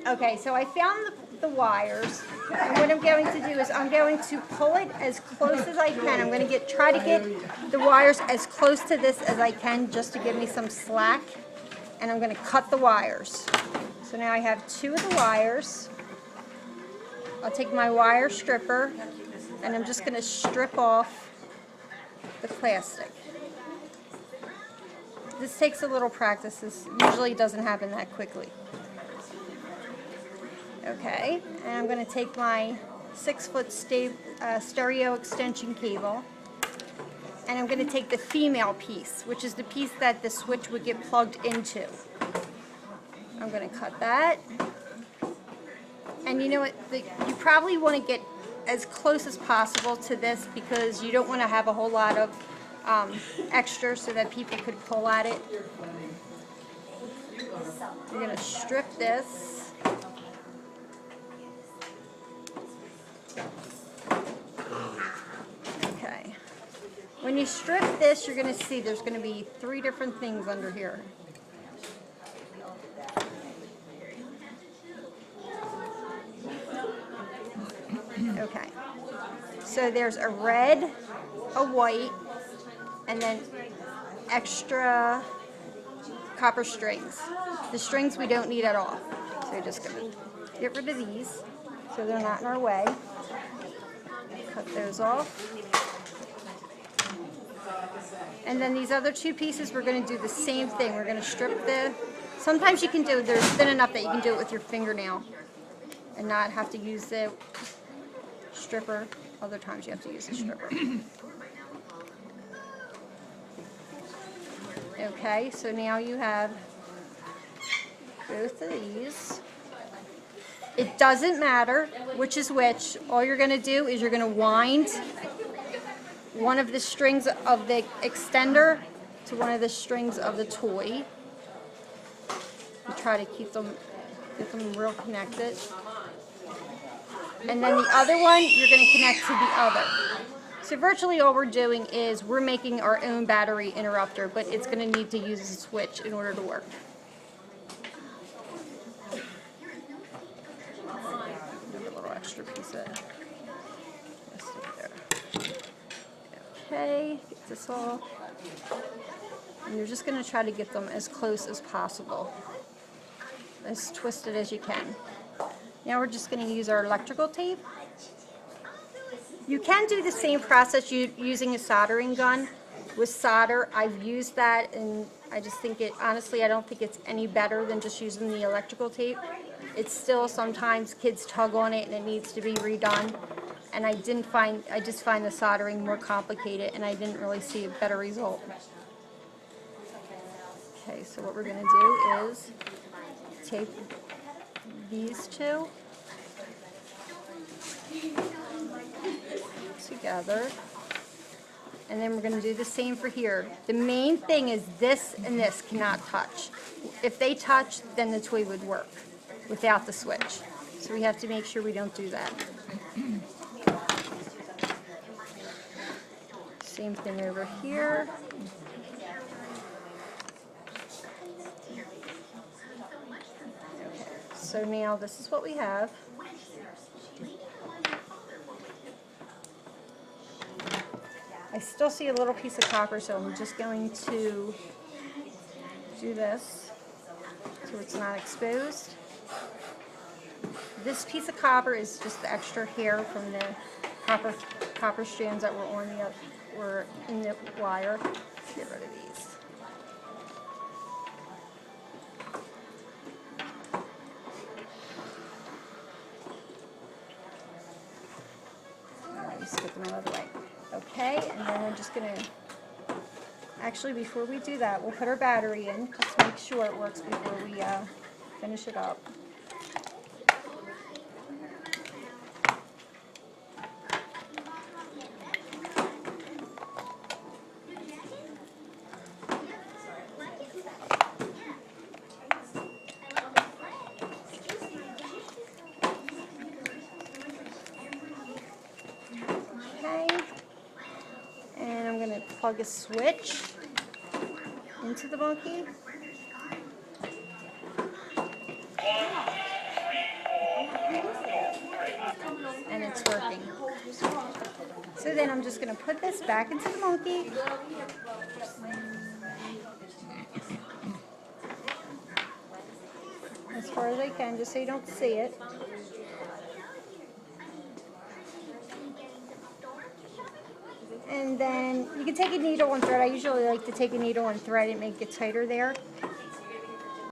Okay, so I found the wires, and what I'm going to do is I'm going to pull it as close as I can. I'm going to try to get the wires as close to this as I can, just to give me some slack, and I'm going to cut the wires. So now I have 2 of the wires. I'll take my wire stripper, and I'm just going to strip off the plastic. This takes a little practice. This usually doesn't happen that quickly. Okay, and I'm going to take my 6-foot stereo extension cable, and I'm going to take the female piece, which is the piece that the switch would get plugged into. I'm going to cut that. And you know what, you probably want to get as close as possible to this, because you don't want to have a whole lot of extra so that people could pull at it. You're going to strip this. Okay. When you strip this, you're going to see there's going to be 3 different things under here. Okay. So there's a red, a white, and then extra copper strings. The strings we don't need at all. So we're just going to get rid of these so they're not in our way. Cut those off. And then these other 2 pieces, we're going to do the same thing. We're going to strip sometimes you can do, there's thin enough that you can do it with your fingernail and not have to use the stripper. Other times you have to use the stripper. Okay, so now you have both of these. It doesn't matter which is which. All you're going to do is you're going to wind one of the strings of the extender to one of the strings of the toy. You try to get them real connected. And then the other one, you're going to connect to the other. So virtually all we're doing is we're making our own battery interrupter, but it's going to need to use a switch in order to work. Another little extra piece of plastic there. Okay, get this all. And you're just going to try to get them as close as possible, as twisted as you can. Now we're just going to use our electrical tape. You can do the same process using a soldering gun. With solder, I've used that, and I just think honestly, I don't think it's any better than just using the electrical tape. It's still, sometimes kids tug on it and it needs to be redone. And I just find the soldering more complicated, and I didn't really see a better result. Okay, so what we're going to do is tape these 2 together, and then we're going to do the same for here. The main thing is this and this cannot touch. If they touch, then the toy would work without the switch. So we have to make sure we don't do that. Same thing over here. Okay, so now this is what we have. I still see a little piece of copper, so I'm just going to do this so it's not exposed. This piece of copper is just the extra hair from the copper strands that were in the wire. Let's get rid of these. Alright, just get them out of the way. Okay, and then we're just going to, actually before we do that, we'll put our battery in, just to make sure it works before we finish it up. Plug a switch into the monkey. and it's working. So then I'm just going to put this back into the monkey. As far as I can, just so you don't see it. And then you can take a needle and thread. I usually like to take a needle and thread and make it tighter there.